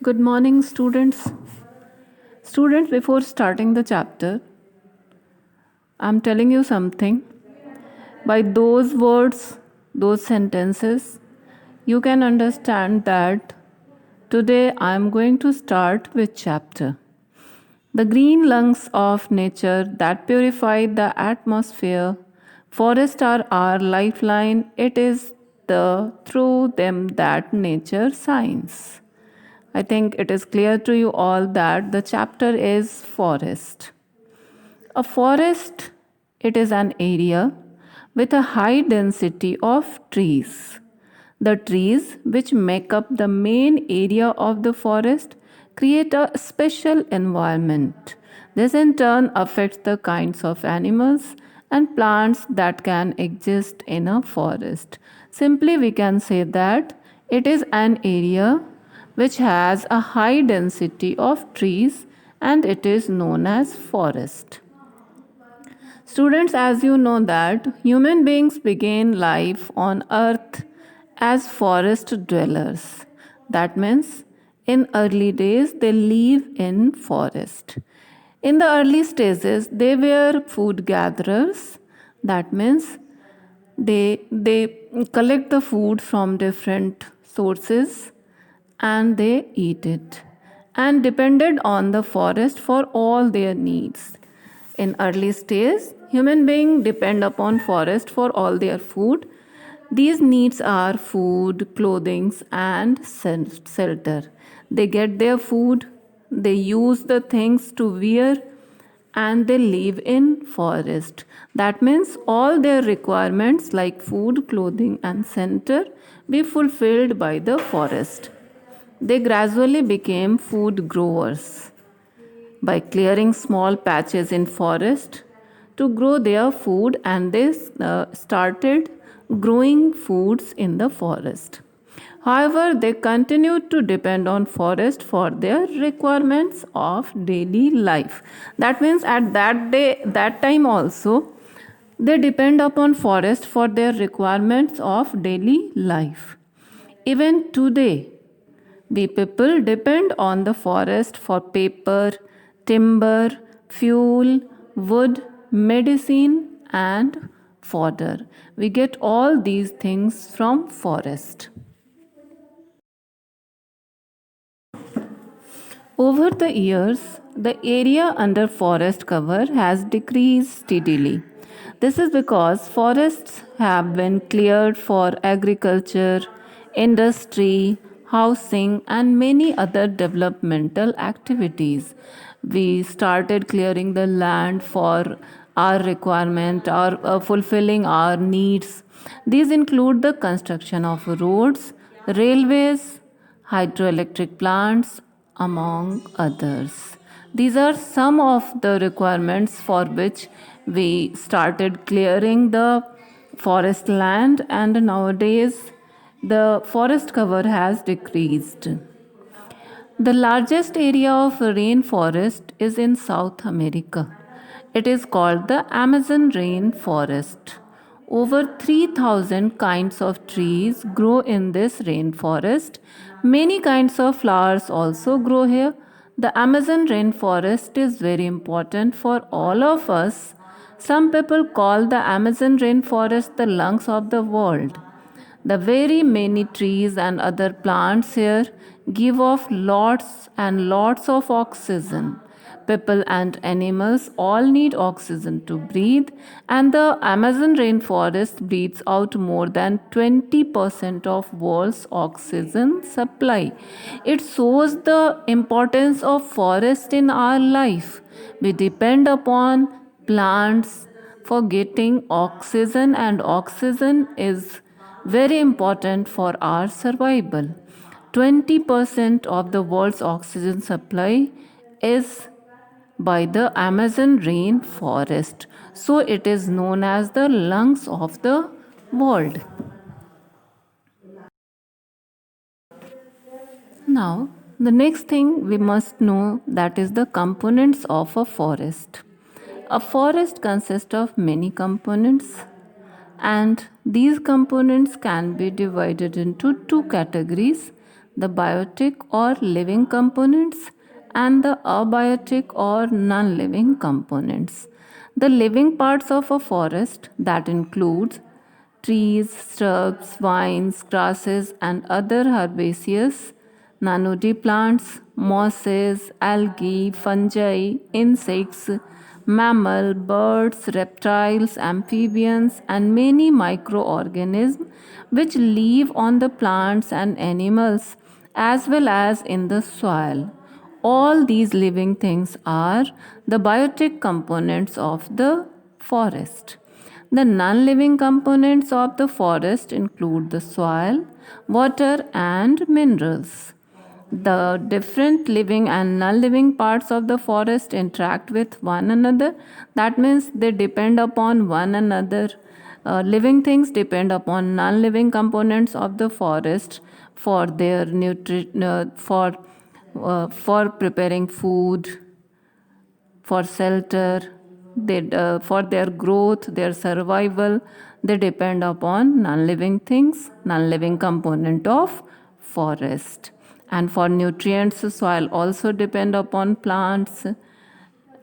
Good morning, students. Students, before starting the chapter, I'm telling you something. By those words, those sentences, you can understand that today I'm going to start with chapter. The green lungs of nature that purify the atmosphere. Forests are our lifeline. It is through them that nature shines. I think it is clear to you all that the chapter is forest. A forest, it is an area with a high density of trees. The trees, which make up the main area of the forest, create a special environment. This in turn affects the kinds of animals and plants that can exist in a forest. Simply, we can say that it is an area which has a high density of trees and it is known as forest. Students, as you know that human beings began life on earth as forest dwellers. That means in early days they live in forest. In the early stages they were food gatherers. That means they collect the food from different sources and they eat it and depended on the forest for all their needs. In early stage, human beings depend upon forest for all their food. These needs are food, clothing, and shelter. They get their food, they use the things to wear, and they live in forest. That means all their requirements like food, clothing, and shelter be fulfilled by the forest. They gradually became food growers by clearing small patches in forest to grow their food, and they started growing foods in the forest. However, they continued to depend on forest for their requirements of daily life. That means at that time also, they depend upon forest for their requirements of daily life. Even today, we people depend on the forest for paper, timber, fuel, wood, medicine, and fodder. We get all these things from forest. Over the years, the area under forest cover has decreased steadily. This is because forests have been cleared for agriculture, industry, housing, and many other developmental activities. We started clearing the land for our requirement or fulfilling our needs. These include the construction of roads, railways, hydroelectric plants, among others. These are some of the requirements for which we started clearing the forest land, and nowadays the forest cover has decreased. The largest area of rainforest is in South America. It is called the Amazon rainforest. Over 3,000 kinds of trees grow in this rainforest. Many kinds of flowers also grow here. The Amazon rainforest is very important for all of us. Some people call the Amazon rainforest the lungs of the world. The very many trees and other plants here give off lots and lots of oxygen. People and animals all need oxygen to breathe, and the Amazon rainforest breathes out more than 20% of world's oxygen supply. It shows the importance of forest in our life. We depend upon plants for getting oxygen, and oxygen is very important for our survival. 20% of the world's oxygen supply is by the Amazon rainforest. So it is known as the lungs of the world. Now, the next thing we must know, that is the components of a forest. A forest consists of many components, and these components can be divided into two categories, the biotic or living components, and the abiotic or non living components. The living parts of a forest that includes trees, shrubs, vines, grasses, and other herbaceous, nanody plants, mosses, algae, fungi, insects, mammal, birds, reptiles, amphibians, and many microorganisms which live on the plants and animals as well as in the soil. All these living things are the biotic components of the forest. The non living components of the forest include the soil, water, and minerals. The different living and non living parts of the forest interact with one another. That means they depend upon one another. Living things depend upon non living components of the forest for their for preparing food, for shelter, for their growth, their survival. They depend upon non-living things, non-living component of forest. And for nutrients, soil also depend upon plants,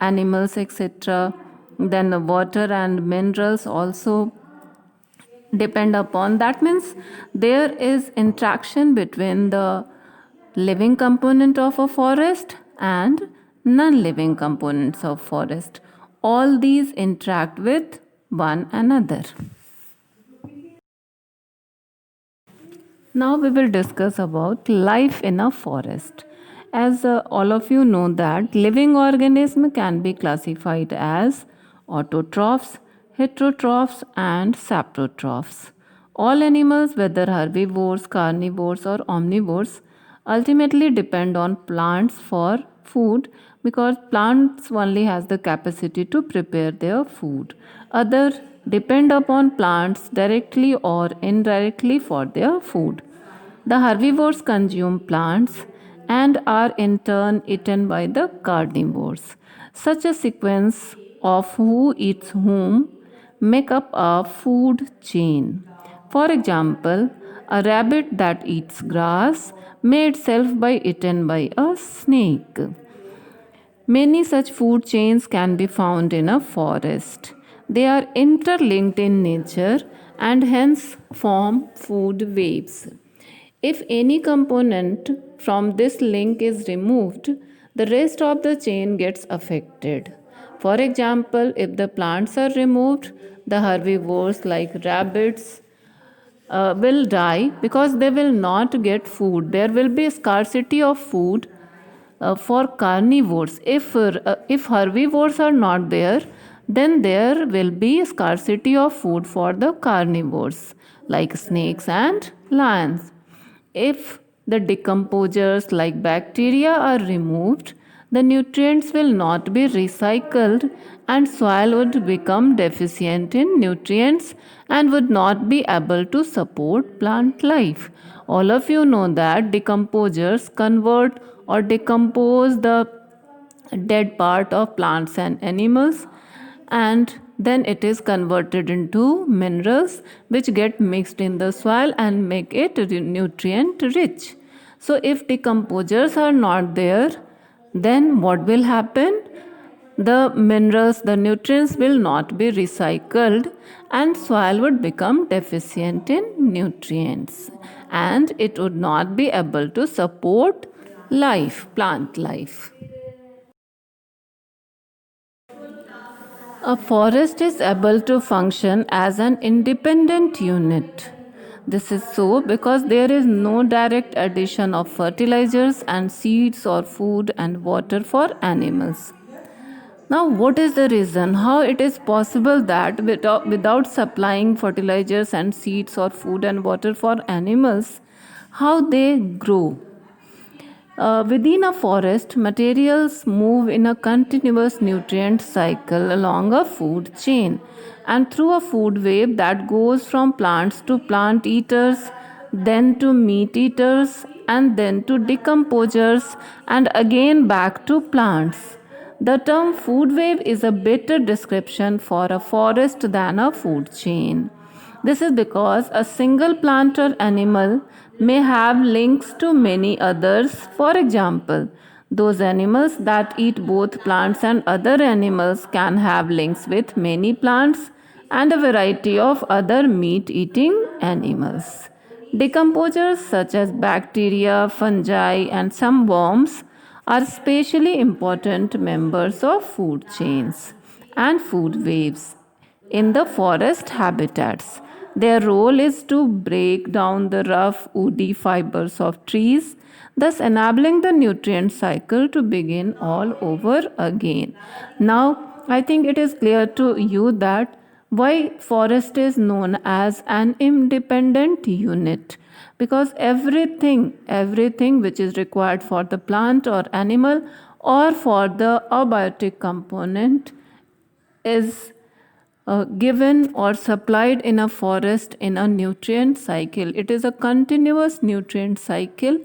animals, etc. Then the water and minerals also depend upon. That means there is interaction between the living component of a forest and non-living components of forest. All these interact with one another. Now we will discuss about life in a forest. As all of you know that living organism can be classified as autotrophs, heterotrophs and saprotrophs. All animals, whether herbivores, carnivores or omnivores, ultimately depend on plants for food because plants only has the capacity to prepare their food. Other depend upon plants directly or indirectly for their food. The herbivores consume plants and are in turn eaten by the carnivores. Such a sequence of who eats whom make up a food chain. For example, a rabbit that eats grass may itself be eaten by a snake. Many such food chains can be found in a forest. They are interlinked in nature and hence form food webs. If any component from this link is removed, the rest of the chain gets affected. For example, if the plants are removed, the herbivores like rabbits will die because they will not get food. There will be scarcity of food for carnivores. If herbivores are not there, then there will be scarcity of food for the carnivores like snakes and lions. If the decomposers like bacteria are removed, the nutrients will not be recycled and soil would become deficient in nutrients and would not be able to support plant life. All of you know that decomposers convert or decompose the dead part of plants and animals, and then it is converted into minerals which get mixed in the soil and make it nutrient rich. So if decomposers are not there, then what will happen? The minerals, the nutrients will not be recycled and soil would become deficient in nutrients and it would not be able to support life, plant life. A forest is able to function as an independent unit. This is so because there is no direct addition of fertilizers and seeds or food and water for animals. Now, what is the reason? How it is possible that without supplying fertilizers and seeds or food and water for animals, how they grow? Within a forest, materials move in a continuous nutrient cycle along a food chain and through a food web that goes from plants to plant eaters, then to meat eaters, and then to decomposers, and again back to plants. The term food web is a better description for a forest than a food chain. This is because a single plant or animal may have links to many others. For example, those animals that eat both plants and other animals can have links with many plants and a variety of other meat eating animals. Decomposers such as bacteria, fungi, and some worms are especially important members of food chains and food waves in the forest habitats. Their role is to break down the rough, woody fibers of trees, thus enabling the nutrient cycle to begin all over again. Now, I think it is clear to you that why forest is known as an independent unit, because everything which is required for the plant or animal or for the abiotic component is given or supplied in a forest in a nutrient cycle. It is a continuous nutrient cycle,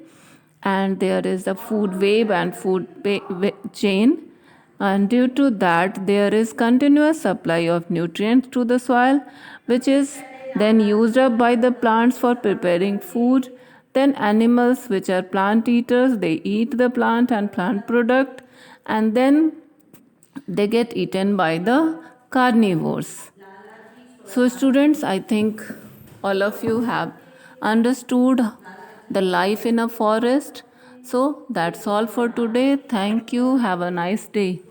and there is a food web and chain. And due to that, there is continuous supply of nutrients to the soil, which is then used up by the plants for preparing food. Then animals, which are plant eaters, they eat the plant and plant product, and then they get eaten by the carnivores. So, students, I think all of you have understood the life in a forest. So, that's all for today. Thank you. Have a nice day.